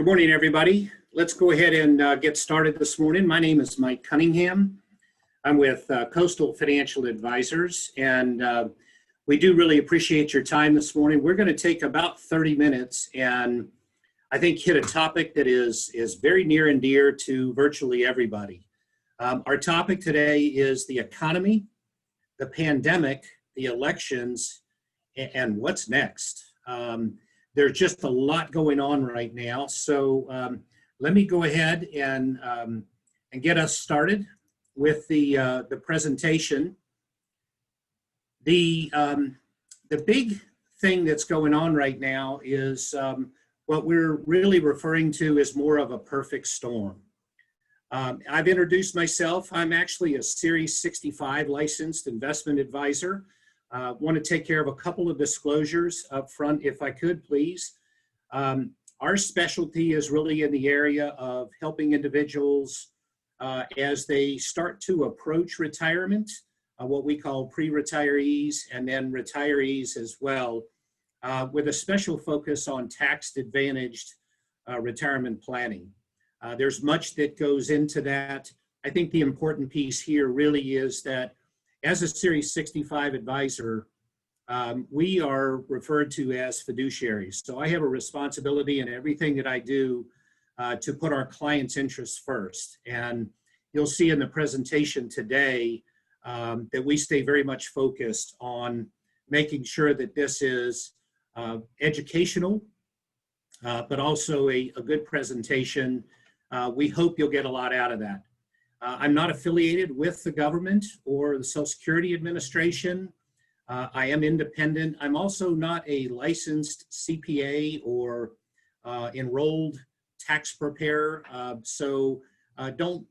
Good morning, everybody. Let's go ahead and get started this morning. My name is Mike Cunningham. I'm with Coastal Financial Advisors, and we do really appreciate your time this morning. We're going to take about 30 minutes and I think hit a topic that is very near and dear to virtually everybody. Our topic today is the economy, the pandemic, the elections, and what's next. There's just a lot going on right now. So let me go ahead and get us started with the presentation. The big thing that's going on right now is what we're really referring to as more of a perfect storm. I've introduced myself. I'm actually a Series 65 licensed investment advisor. Want to take care of a couple of disclosures up front, if I could, please. Our specialty is really in the area of helping individuals as they start to approach retirement, what we call pre-retirees, and then retirees as well, with a special focus on tax-advantaged retirement planning. There's much that goes into that. I think the important piece here really is that as a Series 65 advisor, we are referred to as fiduciaries. So I have a responsibility in everything that I do to put our clients' interests first. And you'll see in the presentation today that we stay very much focused on making sure that this is educational, but also a good presentation. We hope you'll get a lot out of that. I'm not affiliated with the government or the Social Security Administration. I am independent. I'm also not a licensed CPA or enrolled tax preparer, so don't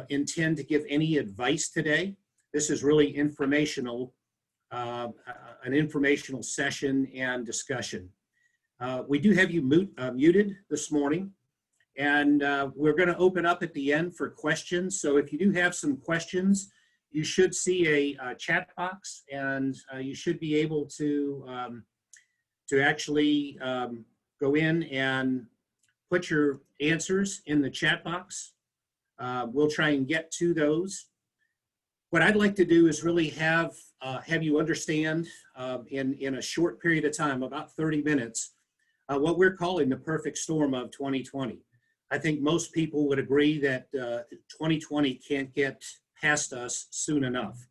intend to give any advice today. This is really informational, an informational session and discussion. We do have you muted this morning. And we're going to open up at the end for questions. So if you do have some questions, you should see a chat box, and you should be able to actually go in and put your answers in the chat box. We'll try and get to those. What I'd like to do is really have you understand in a short period of time, about 30 minutes, what we're calling the perfect storm of 2020. I think most people would agree that 2020 can't get past us soon enough.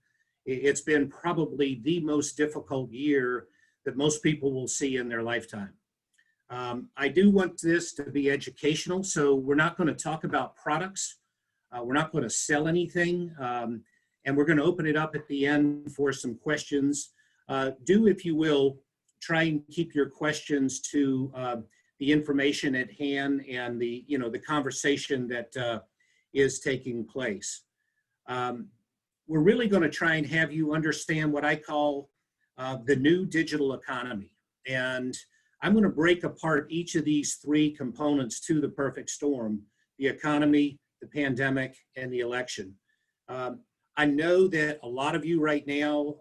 It's been probably the most difficult year that most people will see in their lifetime. I do want this to be educational, so we're not going to talk about products. We're not going to sell anything, and we're going to open it up at the end for some questions. Do, if you will, try and keep your questions to the information at hand and the conversation that is taking place. We're really going to try and have you understand what I call the new digital economy. And I'm going to break apart each of these three components to the perfect storm: the economy, the pandemic, and the election. I know that a lot of you right now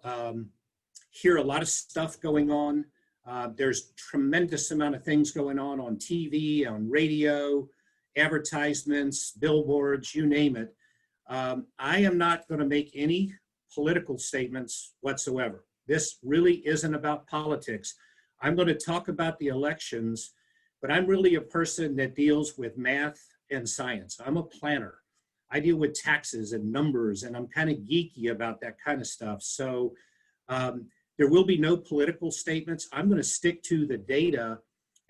hear a lot of stuff going on. There's tremendous amount of things going on TV, on radio, advertisements, billboards, you name it. I am not going to make any political statements whatsoever. This really isn't about politics. I'm going to talk about the elections, but I'm really a person that deals with math and science. I'm a planner. I deal with taxes and numbers, and I'm kind of geeky about that kind of stuff. So there will be no political statements. I'm going to stick to the data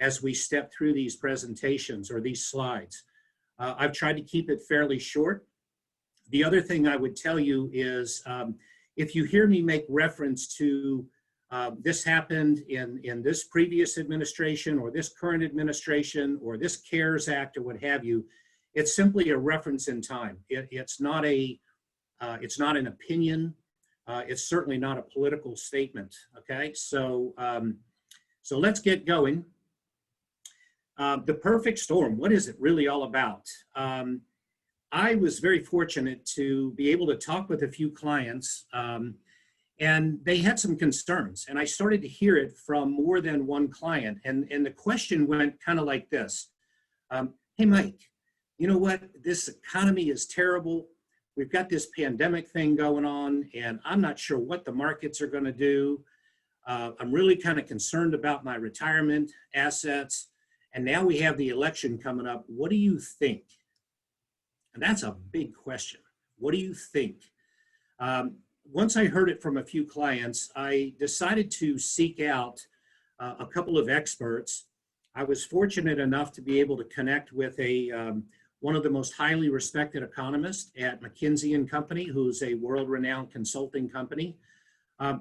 as we step through these presentations or these slides. I've tried to keep it fairly short. The other thing I would tell you is if you hear me make reference to this happened in this previous administration or this current administration or this CARES Act or what have you, it's simply a reference in time. It's not an opinion. It's certainly not a political statement, okay? So let's get going. The perfect storm, what is it really all about? I was very fortunate to be able to talk with a few clients, and they had some concerns, and I started to hear it from more than one client, and the question went kind of like this. Hey, Mike, you know what? This economy is terrible. We've got this pandemic thing going on, and I'm not sure what the markets are going to do. I'm really kind of concerned about my retirement assets. And now we have the election coming up. What do you think? And that's a big question. What do you think? Once I heard it from a few clients, I decided to seek out a couple of experts. I was fortunate enough to be able to connect with one of the most highly respected economists at McKinsey and Company, who's a world-renowned consulting company,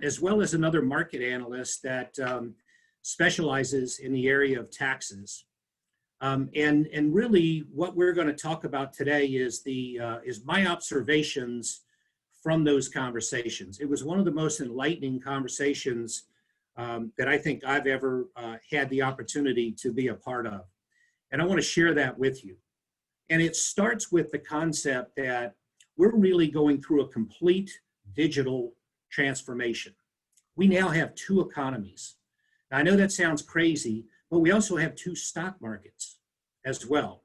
as well as another market analyst that specializes in the area of taxes. And really what we're going to talk about today is my observations from those conversations. It was one of the most enlightening conversations that I think I've ever had the opportunity to be a part of. And I want to share that with you. And it starts with the concept that we're really going through a complete digital transformation. We now have two economies. Now, I know that sounds crazy, but we also have two stock markets as well.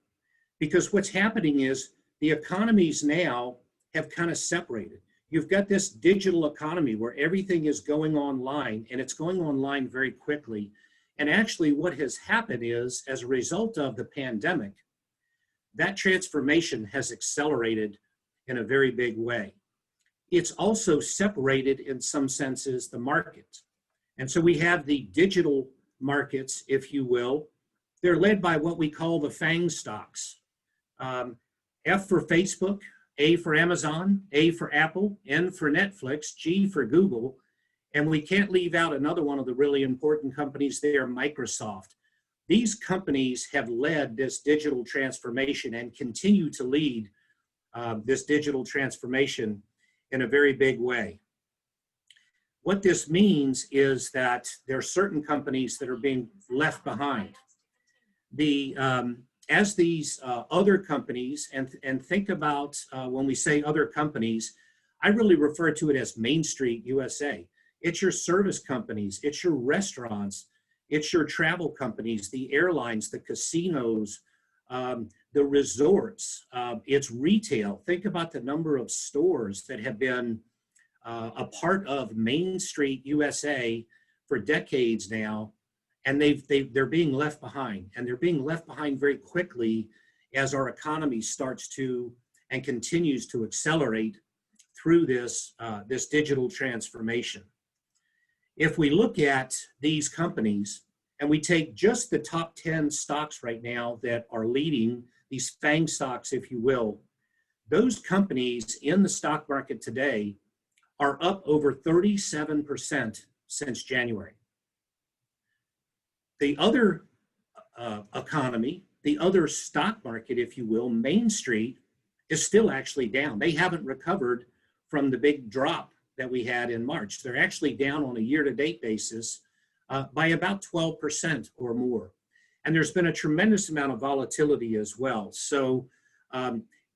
Because what's happening is the economies now have kind of separated. You've got this digital economy where everything is going online, and it's going online very quickly. And actually what has happened is, as a result of the pandemic, that transformation has accelerated in a very big way. It's also separated, in some senses, the market. And so we have the digital markets, if you will. They're led by what we call the FANG stocks. F for Facebook, A for Amazon, A for Apple, N for Netflix, G for Google. And we can't leave out another one of the really important companies there, Microsoft. These companies have led this digital transformation and continue to lead this digital transformation in a very big way. What this means is that there are certain companies that are being left behind. As these other companies, and think about when we say other companies, I really refer to it as Main Street USA. It's your service companies, it's your restaurants, it's your travel companies, the airlines, the casinos, the resorts, it's retail. Think about the number of stores that have been a part of Main Street USA for decades now, and they're being left behind, and they're being left behind very quickly as our economy starts to and continues to accelerate through this digital transformation. If we look at these companies and we take just the top 10 stocks right now that are leading, these FANG stocks, if you will, those companies in the stock market today are up over 37% since January. The other economy, the other stock market, if you will, Main Street, is still actually down. They haven't recovered from the big drop that we had in March. They're actually down on a year-to-date basis by about 12% or more. And there's been a tremendous amount of volatility as well. So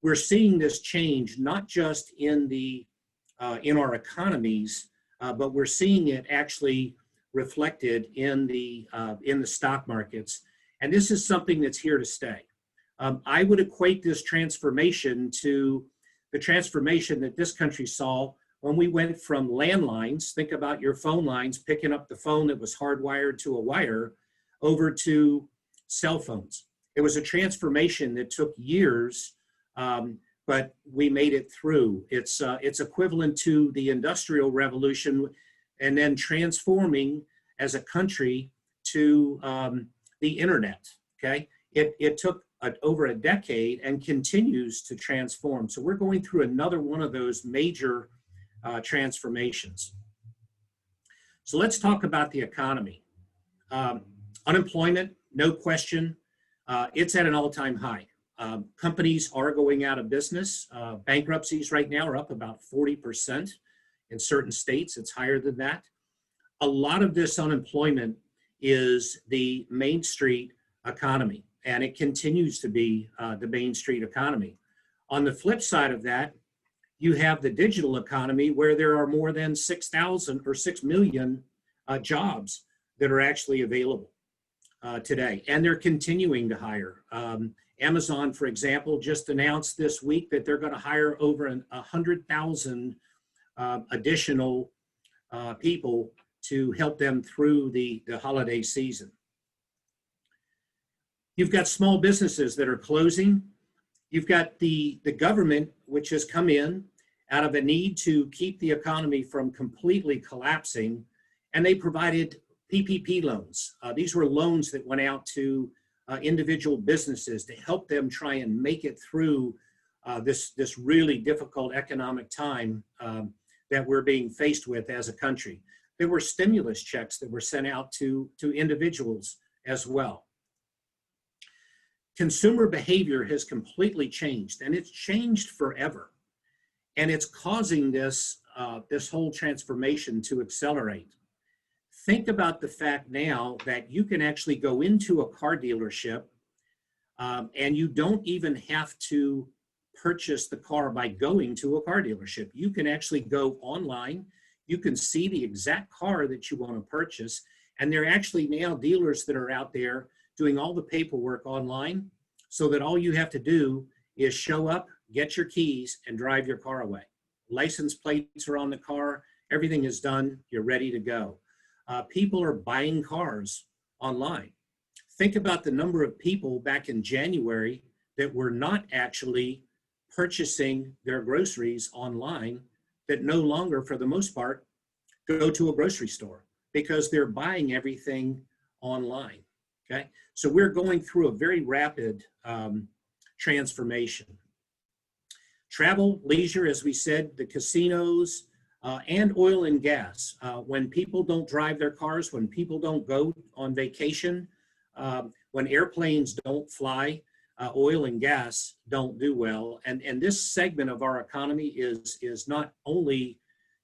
we're seeing this change not just in our economies, but we're seeing it actually reflected in the stock markets. And this is something that's here to stay. I would equate this transformation to the transformation that this country saw when we went from landlines, think about your phone lines, picking up the phone that was hardwired to a wire, over to cell phones. It was a transformation that took years, but we made it through. It's equivalent to the Industrial Revolution and then transforming as a country to the internet, okay? It took over a decade and continues to transform. So we're going through another one of those major transformations. So let's talk about the economy. Unemployment, no question, it's at an all-time high. Companies are going out of business. Bankruptcies right now are up about 40%. In certain states, it's higher than that. A lot of this unemployment is the Main Street economy, and it continues to be the Main Street economy. On the flip side of that, you have the digital economy where there are more than 6,000 or 6 million jobs that are actually available. today, and they're continuing to hire. Amazon, for example, just announced this week that they're going to hire over 100,000 additional people to help them through the holiday season. You've got small businesses that are closing. You've got the government, which has come in out of a need to keep the economy from completely collapsing, and they provided PPP loans. These were loans that went out to individual businesses to help them try and make it through this really difficult economic time that we're being faced with as a country. There were stimulus checks that were sent out to individuals as well. Consumer behavior has completely changed, and it's changed forever. And it's causing this whole transformation to accelerate. Think about the fact now that you can actually go into a car dealership and you don't even have to purchase the car by going to a car dealership. You can actually go online. You can see the exact car that you want to purchase. And there are actually now dealers that are out there doing all the paperwork online, so that all you have to do is show up, get your keys, and drive your car away. License plates are on the car. Everything is done. You're ready to go. People are buying cars online. Think about the number of people back in January that were not actually purchasing their groceries online, that no longer, for the most part, go to a grocery store because they're buying everything online. Okay, so we're going through a very rapid transformation. Travel, leisure, as we said, the casinos, and oil and gas. When people don't drive their cars, when people don't go on vacation, when airplanes don't fly, oil and gas don't do well. And this segment of our economy is not only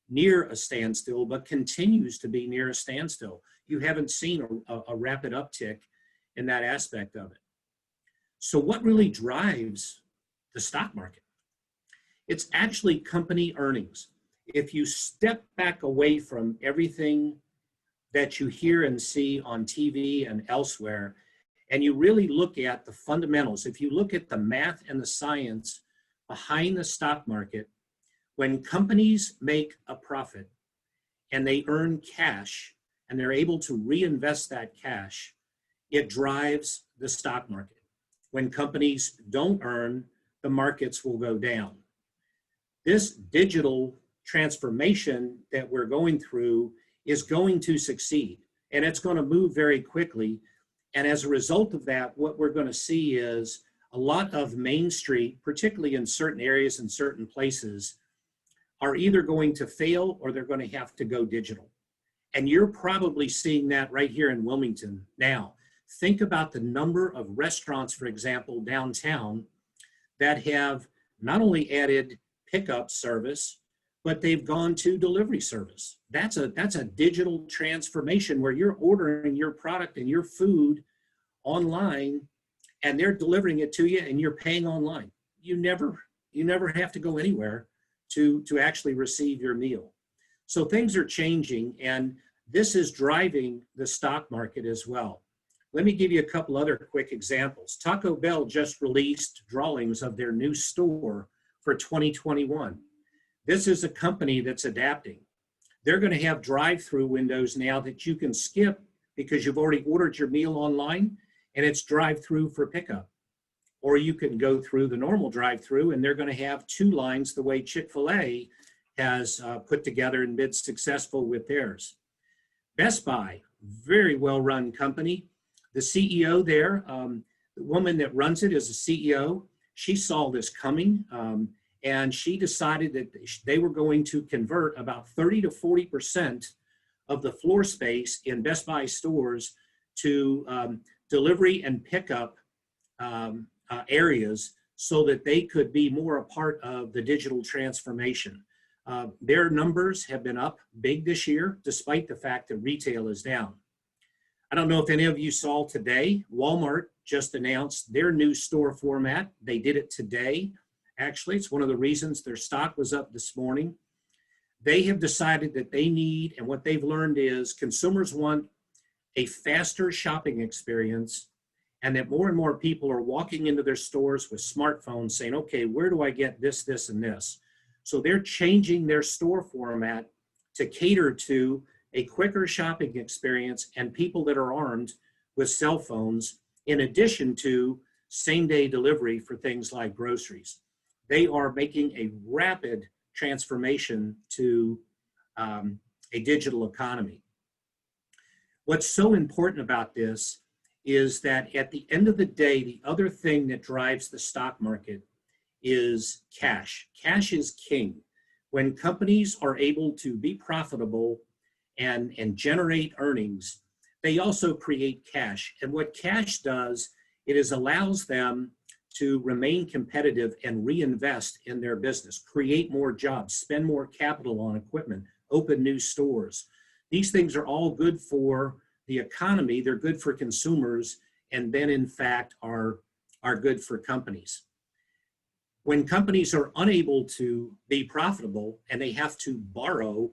near a standstill, but continues to be near a standstill. You haven't seen a rapid uptick in that aspect of it. So what really drives the stock market? It's actually company earnings. If you step back away from everything that you hear and see on TV and elsewhere, and you really look at the fundamentals, if you look at the math and the science behind the stock market, when companies make a profit and they earn cash and they're able to reinvest that cash, it drives the stock market. When companies don't earn, the markets will go down. This digital transformation that we're going through is going to succeed, and it's going to move very quickly. And as a result of that, what we're going to see is a lot of Main Street, particularly in certain areas and certain places, are either going to fail or they're going to have to go digital. And you're probably seeing that right here in Wilmington now. Think about the number of restaurants, for example, downtown that have not only added pickup service, but they've gone to delivery service. That's a digital transformation where you're ordering your product and your food online, and they're delivering it to you, and you're paying online. You never have to go anywhere to actually receive your meal. So things are changing, and this is driving the stock market as well. Let me give you a couple other quick examples. Taco Bell just released drawings of their new store for 2021. This is a company that's adapting. They're going to have drive-through windows now that you can skip because you've already ordered your meal online, and it's drive-through for pickup. Or you can go through the normal drive-through, and they're going to have two lines the way Chick-fil-A has put together and been successful with theirs. Best Buy, very well-run company. The CEO there, the woman that runs it is a CEO. She saw this coming, and she decided that they were going to convert about 30 to 40% of the floor space in Best Buy stores to delivery and pickup areas so that they could be more a part of the digital transformation. Their numbers have been up big this year, despite the fact that retail is down. I don't know if any of you saw today, Walmart just announced their new store format. They did it today. Actually, it's one of the reasons their stock was up this morning. They have decided that they need, and what they've learned is consumers want a faster shopping experience, and that more and more people are walking into their stores with smartphones saying, okay, where do I get this, this, and this? So they're changing their store format to cater to a quicker shopping experience and people that are armed with cell phones, in addition to same-day delivery for things like groceries. They are making a rapid transformation to a digital economy. What's so important about this is that at the end of the day, the other thing that drives the stock market is cash. Cash is king. When companies are able to be profitable and generate earnings, they also create cash. And what cash does, it is allows them to remain competitive and reinvest in their business, create more jobs, spend more capital on equipment, open new stores. These things are all good for the economy, they're good for consumers, and then in fact are good for companies. When companies are unable to be profitable and they have to borrow,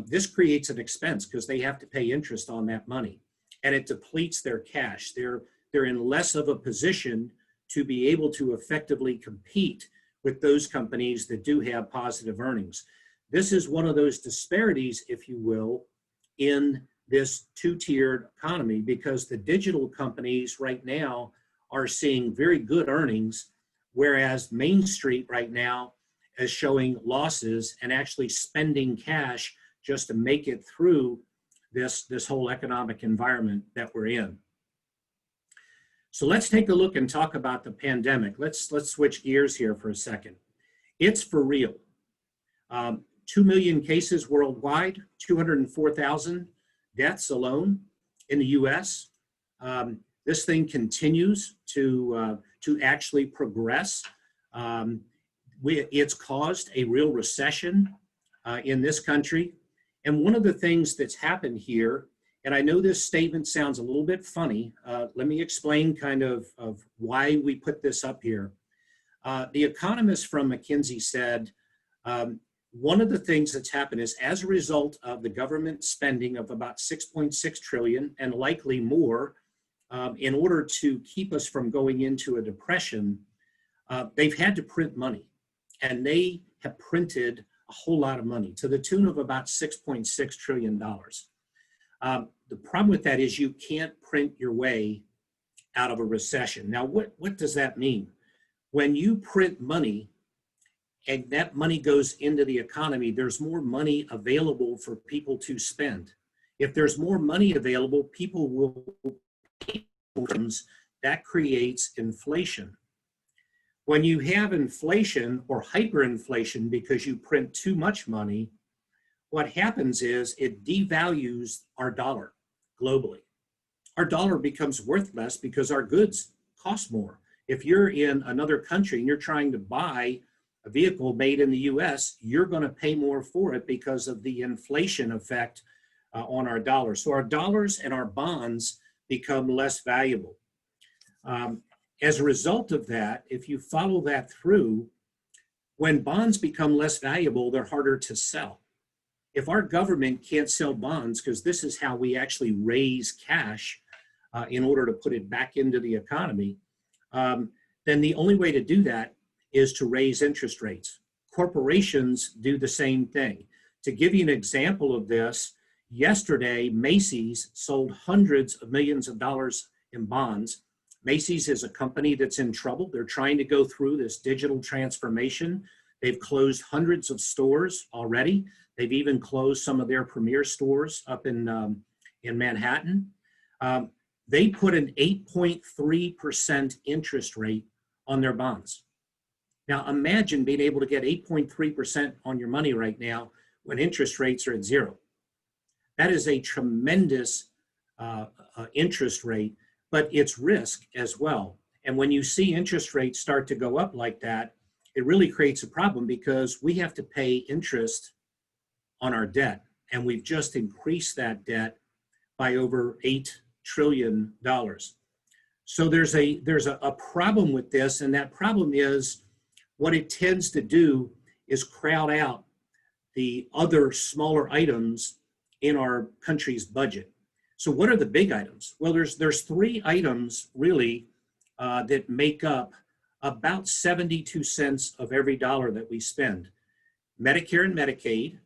this creates an expense because they have to pay interest on that money, and it depletes their cash. They're in less of a position to be able to effectively compete with those companies that do have positive earnings. This is one of those disparities, if you will, in this two-tiered economy, because the digital companies right now are seeing very good earnings, whereas Main Street right now is showing losses and actually spending cash just to make it through this whole economic environment that we're in. So let's take a look and talk about the pandemic. Let's switch gears here for a second. It's for real. 2 million cases worldwide, 204,000 deaths alone in the US. This thing continues to actually progress. It's caused a real recession in this country. And one of the things that's happened here, and I know this statement sounds a little bit funny, let me explain kind of why we put this up here. The economist from McKinsey said, one of the things that's happened is as a result of the government spending of about 6.6 trillion and likely more, in order to keep us from going into a depression, they've had to print money, and they have printed a whole lot of money to the tune of about $6.6 trillion. The problem with that is you can't print your way out of a recession. Now, what does that mean? When you print money and that money goes into the economy, there's more money available for people to spend. If there's more money available, people will pay. That creates inflation. When you have inflation or hyperinflation because you print too much money, what happens is it devalues our dollar globally. Our dollar becomes worth less because our goods cost more. If you're in another country and you're trying to buy a vehicle made in the US, you're going to pay more for it because of the inflation effect on our dollar. So our dollars and our bonds become less valuable. As a result of that, if you follow that through, when bonds become less valuable, they're harder to sell. If our government can't sell bonds, because this is how we actually raise cash in order to put it back into the economy, then the only way to do that is to raise interest rates. Corporations do the same thing. To give you an example of this, yesterday, Macy's sold hundreds of millions of dollars in bonds. Macy's is a company that's in trouble. They're trying to go through this digital transformation. They've closed hundreds of stores already. They've even closed some of their premier stores up in Manhattan. They put an 8.3% interest rate on their bonds. Now imagine being able to get 8.3% on your money right now when interest rates are at zero. That is a tremendous interest rate, but it's risk as well. And when you see interest rates start to go up like that, it really creates a problem because we have to pay interest on our debt. And we've just increased that debt by over $8 trillion. So there's a problem with this, and that problem is what it tends to do is crowd out the other smaller items in our country's budget. So what are the big items? Well, there's three items really that make up about 72 cents of every dollar that we spend. Medicare and Medicaid,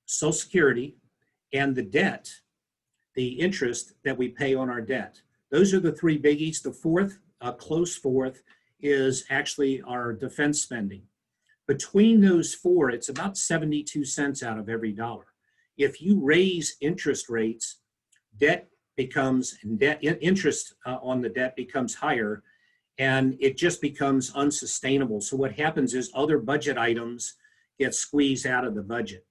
Social Security, and the debt, the interest that we pay on our debt. Those are the three biggies. The fourth, a close fourth, is actually our defense spending. Between those four, it's about 72 cents out of every dollar. If you raise interest rates, interest on the debt becomes higher, and it just becomes unsustainable. So what happens is other budget items get squeezed out of the budget.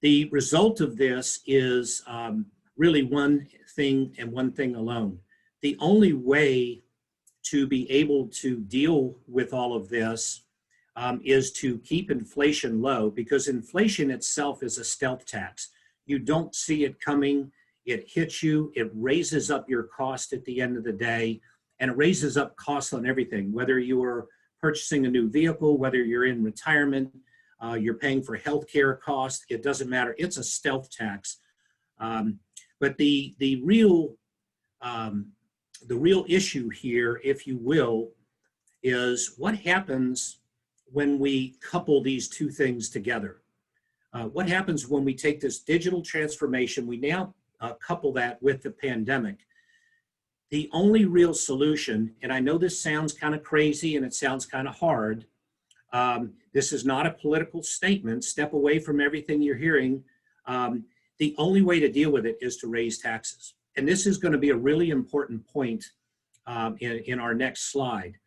The result of this is really one thing and one thing alone. The only way to be able to deal with all of this is to keep inflation low, because inflation itself is a stealth tax. You don't see it coming. It hits you. It raises up your cost at the end of the day, and it raises up costs on everything, whether you are purchasing a new vehicle, whether you're in retirement, you're paying for healthcare costs. It doesn't matter. It's a stealth tax. But the real issue here, if you will, is what happens when we couple these two things together. What happens when we take this digital transformation, we now couple that with the pandemic. The only real solution, and I know this sounds kind of crazy and it sounds kind of hard, this is not a political statement, step away from everything you're hearing. The only way to deal with it is to raise taxes. And this is going to be a really important point in our next slide.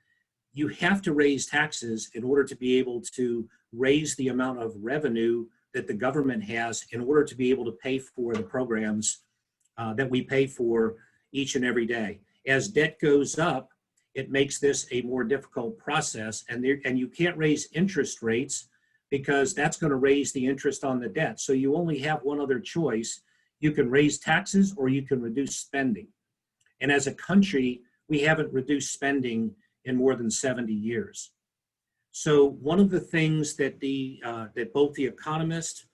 You have to raise taxes in order to be able to raise the amount of revenue that the government has in order to be able to pay for the programs that we pay for each and every day. As debt goes up, it makes this a more difficult process, and you can't raise interest rates because that's going to raise the interest on the debt. So you only have one other choice. You can raise taxes or you can reduce spending. And as a country, we haven't reduced spending in more than 70 years. So one of the things that that both the economists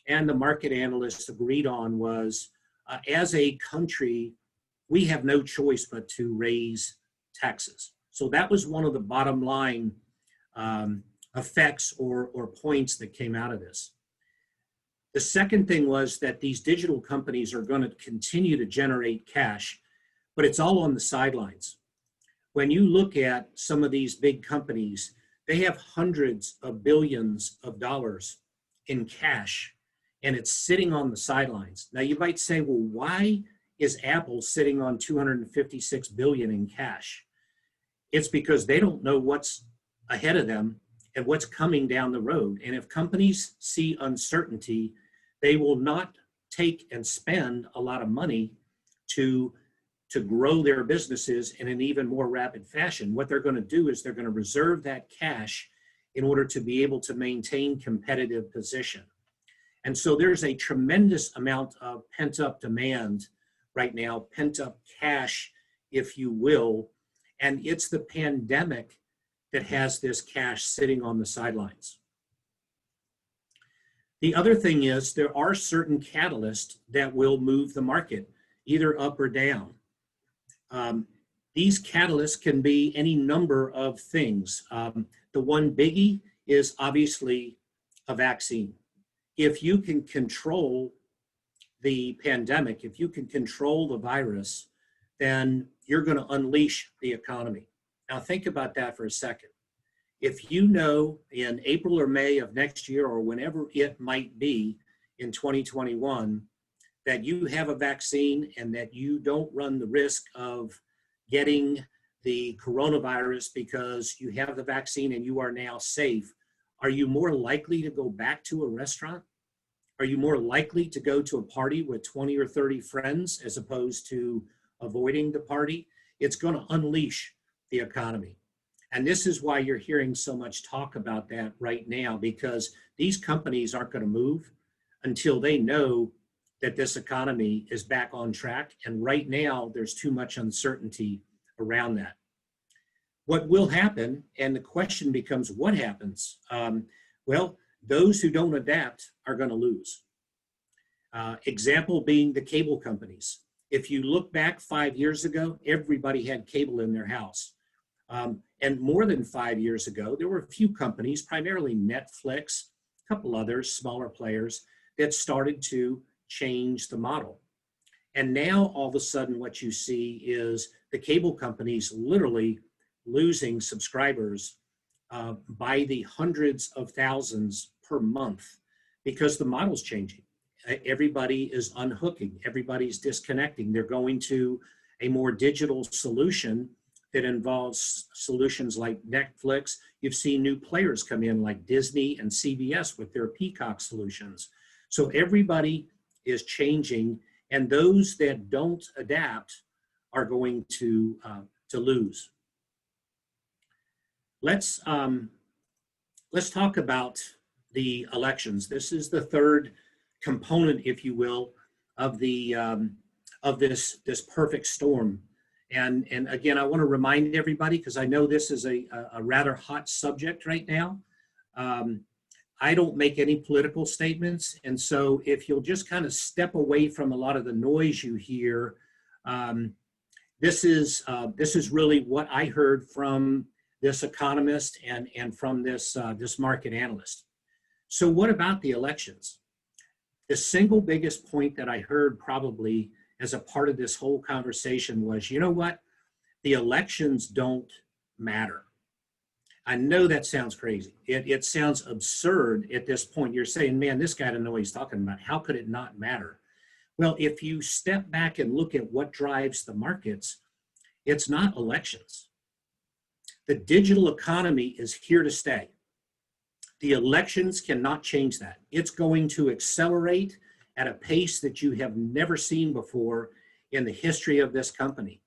and the market analysts agreed on was, as a country, we have no choice but to raise taxes. So that was one of the bottom line effects or points that came out of this. The second thing was that these digital companies are going to continue to generate cash, but it's all on the sidelines. When you look at some of these big companies, they have hundreds of billions of dollars in cash, and it's sitting on the sidelines. Now you might say, well, why is Apple sitting on 256 billion in cash? It's because they don't know what's ahead of them and what's coming down the road. And if companies see uncertainty, they will not take and spend a lot of money to grow their businesses in an even more rapid fashion. What they're going to do is they're going to reserve that cash in order to be able to maintain competitive position. And so there's a tremendous amount of pent-up demand right now, pent-up cash, if you will, and it's the pandemic that has this cash sitting on the sidelines. The other thing is there are certain catalysts that will move the market, either up or down. These catalysts can be any number of things. The one biggie is obviously a vaccine. If you can control the pandemic, if you can control the virus, then you're going to unleash the economy. Now think about that for a second. If you know in April or May of next year, or whenever it might be in 2021, that you have a vaccine and that you don't run the risk of getting the coronavirus because you have the vaccine and you are now safe, are you more likely to go back to a restaurant? Are you more likely to go to a party with 20 or 30 friends as opposed to avoiding the party? It's going to unleash the economy. And this is why you're hearing so much talk about that right now, because these companies aren't going to move until they know that this economy is back on track. And right now, there's too much uncertainty around that. What will happen, and the question becomes, what happens? Well, those who don't adapt are going to lose. Example being the cable companies. If you look back 5 years ago, everybody had cable in their house. And more than 5 years ago, there were a few companies, primarily Netflix, a couple others, smaller players, that started to change the model. And now all of a sudden what you see is the cable companies literally losing subscribers by the hundreds of thousands per month because the model's changing. Everybody is unhooking, everybody's disconnecting. They're going to a more digital solution that involves solutions like Netflix. You've seen new players come in like Disney and CBS with their Peacock solutions. So everybody is changing, and those that don't adapt are going to lose. Let's talk about the elections. This is the third component, if you will, of the of this perfect storm. And again, I want to remind everybody, because I know this is a rather hot subject right now. I don't make any political statements, and so if you'll just kind of step away from a lot of the noise you hear, this is really what I heard from this economist and from this market analyst. So what about the elections? The single biggest point that I heard probably as a part of this whole conversation was, you know what? The elections don't matter. I know that sounds crazy. It sounds absurd at this point. You're saying, man, this guy doesn't know what he's talking about. How could it not matter? Well, if you step back and look at what drives the markets, it's not elections. The digital economy is here to stay. The elections cannot change that. It's going to accelerate at a pace that you have never seen before in the history of this company.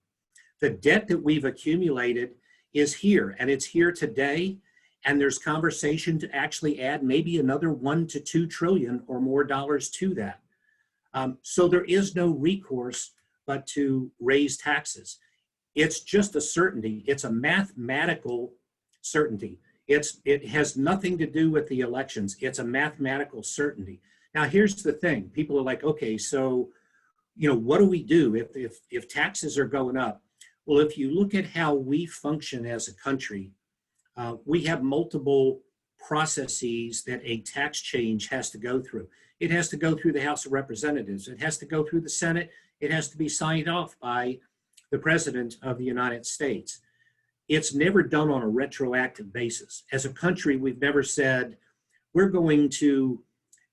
The debt that we've accumulated is here, and it's here today, and there's conversation to actually add maybe another 1 to 2 trillion or more dollars to that. So there is no recourse but to raise taxes. It's just a certainty. It's a mathematical certainty. It has nothing to do with the elections. It's a mathematical certainty. Now, here's the thing. People are like, okay, so, what do we do if taxes are going up? Well, if you look at how we function as a country, we have multiple processes that a tax change has to go through. It has to go through the House of Representatives. It has to go through the Senate. It has to be signed off by the President of the United States. It's never done on a retroactive basis. As a country, we've never said, we're going to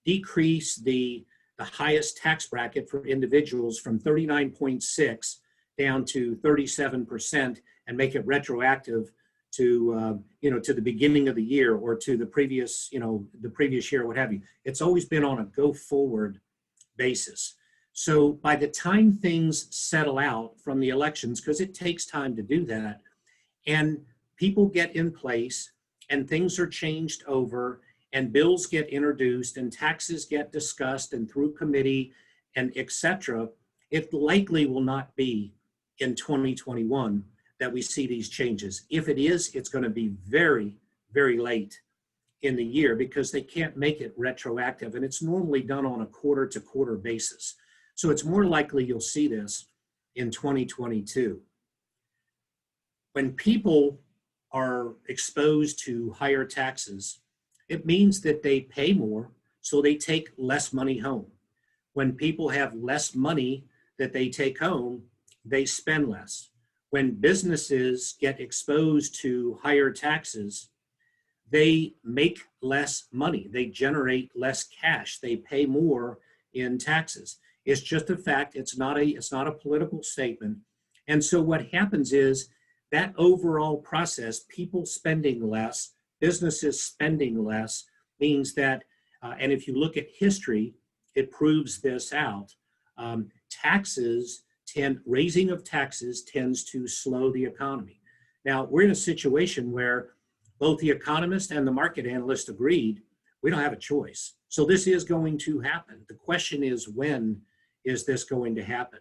decrease the highest tax bracket for individuals from 39.6 down to 37% and make it retroactive to to the beginning of the year or to the previous year, what have you. It's always been on a go forward basis. So by the time things settle out from the elections, because it takes time to do that, and people get in place and things are changed over and bills get introduced and taxes get discussed and through committee and etc., it likely will not be in 2021 that we see these changes. If it is, it's going to be very, very late in the year because they can't make it retroactive, and it's normally done on a quarter to quarter basis. So it's more likely you'll see this in 2022. When people are exposed to higher taxes, it means that they pay more, so they take less money home. When people have less money that they take home, they spend less. When businesses get exposed to higher taxes, they make less money. They generate less cash. They pay more in taxes. It's just a fact. It's not a political statement. And so what happens is that overall process, people spending less, businesses spending less, means that, and if you look at history, it proves this out. Raising of taxes tends to slow the economy. Now, we're in a situation where both the economist and the market analyst agreed we don't have a choice. So this is going to happen. The question is, when is this going to happen?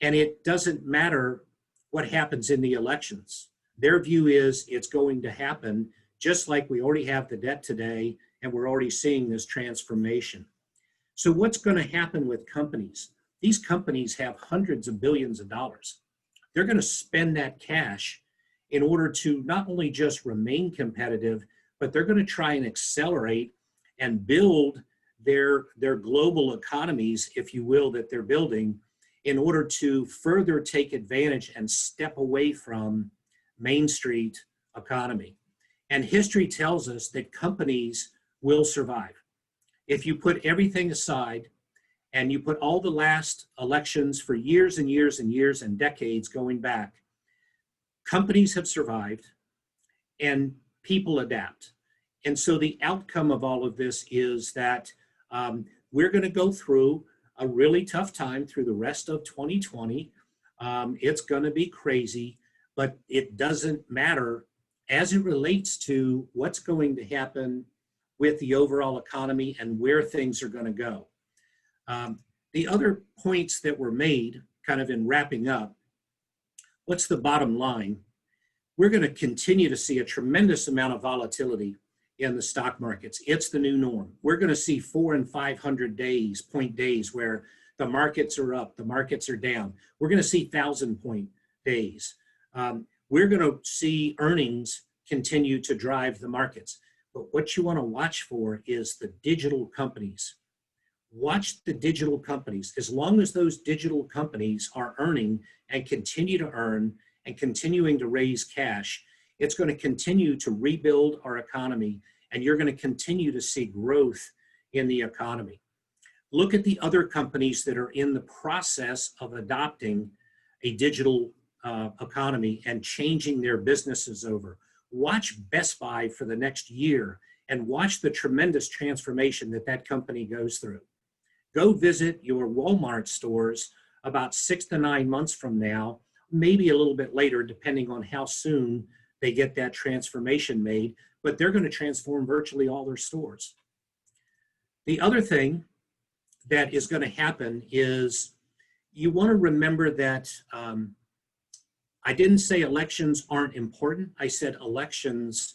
And it doesn't matter what happens in the elections. Their view is it's going to happen, just like we already have the debt today, and we're already seeing this transformation. So what's going to happen with companies? These companies have hundreds of billions of dollars. They're going to spend that cash in order to not only just remain competitive, but they're going to try and accelerate and build their global economies, if you will, that they're building in order to further take advantage and step away from Main Street economy. And history tells us that companies will survive. If you put everything aside and you put all the last elections for years and years and years and decades going back, companies have survived and people adapt. And so the outcome of all of this is that we're going to go through a really tough time through the rest of 2020. It's going to be crazy, but it doesn't matter as it relates to what's going to happen with the overall economy and where things are going to go. The other points that were made, kind of in wrapping up, what's the bottom line? We're going to continue to see a tremendous amount of volatility in the stock markets. It's the new norm. We're going to see 400 and 500 point days where the markets are up, the markets are down. We're going to see 1,000-point days. We're going to see earnings continue to drive the markets. But what you want to watch for is the digital companies. Watch the digital companies. As long as those digital companies are earning and continue to earn and continuing to raise cash, it's going to continue to rebuild our economy, and you're going to continue to see growth in the economy. Look at the other companies that are in the process of adopting a digital economy and changing their businesses over. Watch Best Buy for the next year and watch the tremendous transformation that that company goes through. Go visit your Walmart stores about 6 to 9 months from now, maybe a little bit later, depending on how soon they get that transformation made, but they're going to transform virtually all their stores. The other thing that is going to happen is you want to remember that I didn't say elections aren't important. I said elections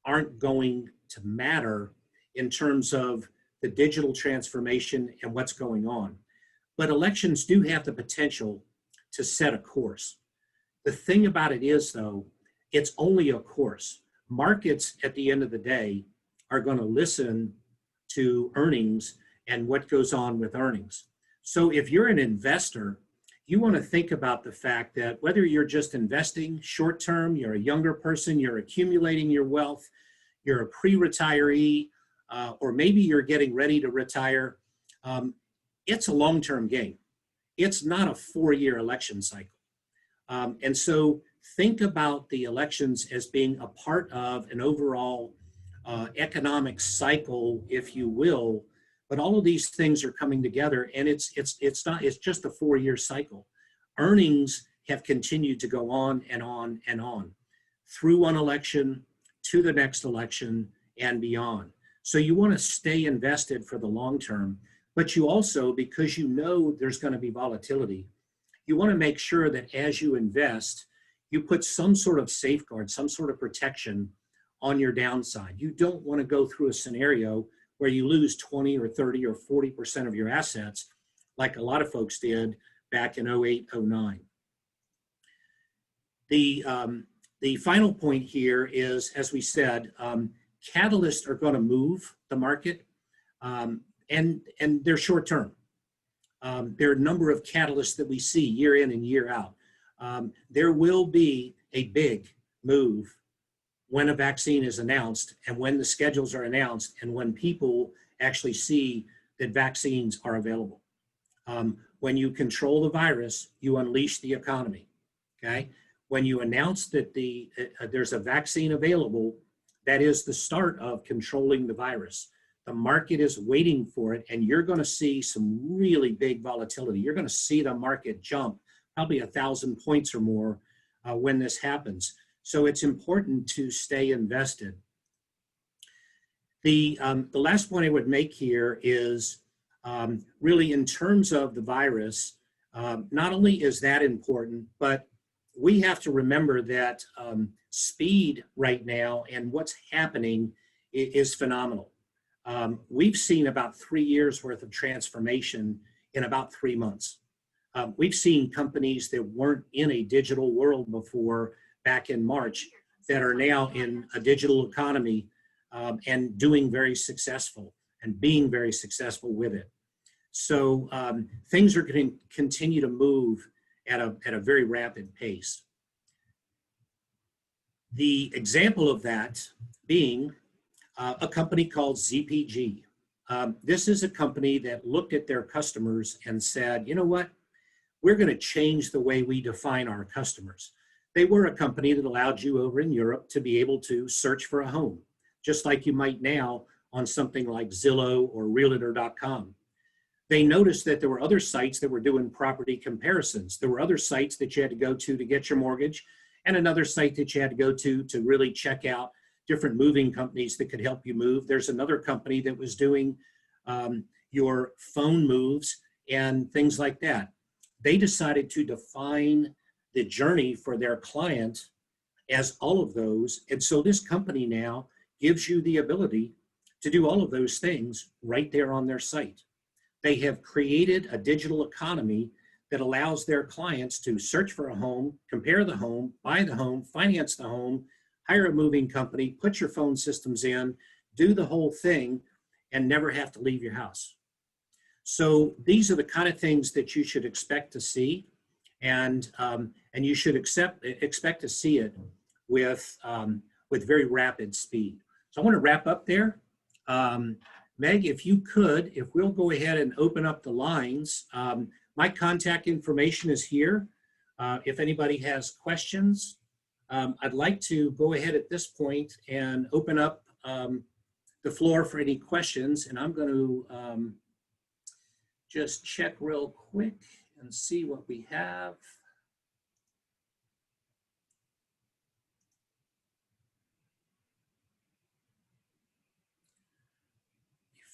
aren't going to matter in terms of the digital transformation and what's going on. But elections do have the potential to set a course. The thing about it is, though, it's only a course. Markets, at the end of the day, are going to listen to earnings and what goes on with earnings. So if you're an investor, you want to think about the fact that whether you're just investing short term, you're a younger person, you're accumulating your wealth, you're a pre-retiree, or maybe you're getting ready to retire, it's a long-term game. It's not a 4-year election cycle. And so think about the elections as being a part of an overall economic cycle, if you will. But all of these things are coming together, and it's just a 4-year cycle. Earnings have continued to go on and on and on through one election to the next election and beyond. So you want to stay invested for the long term, but you also, because you know there's going to be volatility, you want to make sure that as you invest, you put some sort of safeguard, some sort of protection on your downside. You don't want to go through a scenario where you lose 20 or 30 or 40% of your assets, like a lot of folks did back in 08, 09. The final point here is, as we said, catalysts are going to move the market, and they're short term. There are a number of catalysts that we see year in and year out. There will be a big move when a vaccine is announced and when the schedules are announced and when people actually see that vaccines are available. When you control the virus, you unleash the economy, okay? When you announce that there's a vaccine available, that is the start of controlling the virus. The market is waiting for it, and you're going to see some really big volatility. You're going to see the market jump probably 1,000 points or more when this happens. So it's important to stay invested. The last point I would make here is really in terms of the virus, not only is that important, but we have to remember that speed right now and what's happening is phenomenal. we've seen about 3 years worth of transformation in about 3 months. We've seen companies that weren't in a digital world before back in March that are now in a digital economy and doing very successful and being very successful with it. So things are going to continue to move at a very rapid pace. The example of that being a company called ZPG. This is a company that looked at their customers and said, you know what, we're going to change the way we define our customers. They were a company that allowed you over in Europe to be able to search for a home, just like you might now on something like Zillow or Realtor.com. They noticed that there were other sites that were doing property comparisons. There were other sites that you had to go to get your mortgage, and another site that you had to go to really check out different moving companies that could help you move. There's another company that was doing your phone moves and things like that. They decided to define the journey for their client as all of those. And so this company now gives you the ability to do all of those things right there on their site. They have created a digital economy that allows their clients to search for a home, compare the home, buy the home, finance the home, hire a moving company, put your phone systems in, do the whole thing, and never have to leave your house. So these are the kind of things that you should expect to see, and you should expect to see it with very rapid speed. So I want to wrap up there. Meg, if you could, if we'll go ahead and open up the lines. My contact information is here. If anybody has questions, I'd like to go ahead at this point and open up the floor for any questions. And I'm going to just check real quick and see what we have.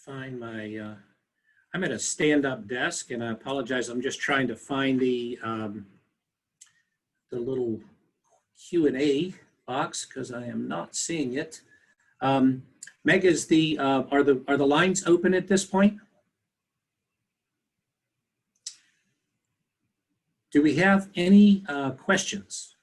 Find my, I'm at a stand-up desk, and I apologize. I'm just trying to find the little Q&A box because I am not seeing it. Meg, is are the lines open at this point? Do we have any questions?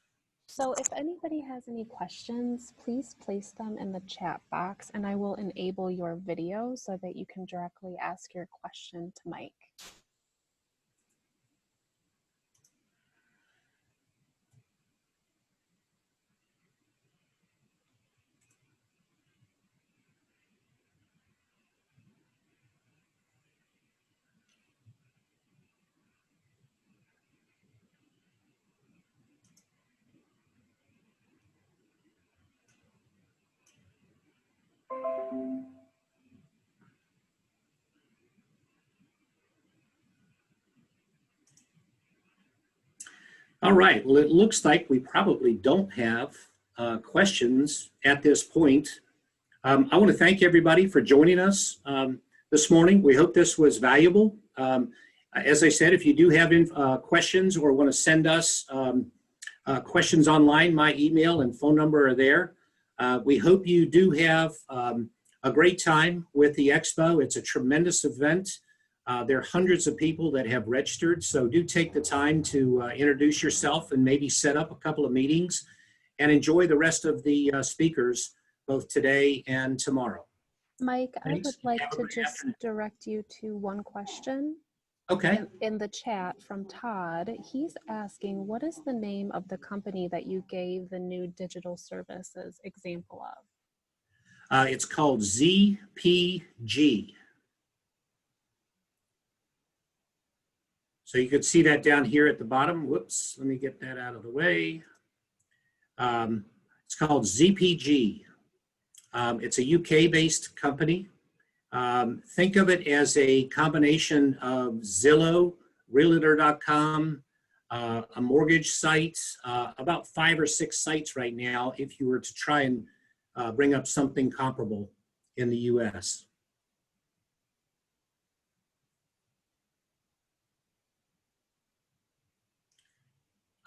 So if anybody has any questions, please place them in the chat box and I will enable your video so that you can directly ask your question to Mike. All right, well, it looks like we probably don't have questions at this point. I want to thank everybody for joining us this morning. We hope this was valuable. As I said, if you do have questions or want to send us questions online, my email and phone number are there. We hope you do have a great time with the Expo. It's a tremendous event. There are hundreds of people that have registered, so do take the time to introduce yourself and maybe set up a couple of meetings and enjoy the rest of the speakers both today and tomorrow. Mike, I would like to just direct you to one question. Okay. In the chat from Todd, he's asking, what is the name of the company that you gave the new digital services example of? It's called ZPG. So you could see that down here at the bottom. Whoops, let me get that out of the way. It's called ZPG. It's a UK-based company. Think of it as a combination of Zillow, Realtor.com, a mortgage site, about 5 or 6 sites right now if you were to try and bring up something comparable in the US.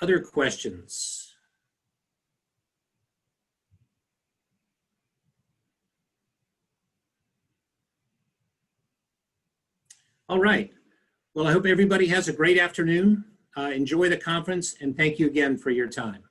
Other questions? All right. Well, I hope everybody has a great afternoon. Enjoy the conference, and thank you again for your time.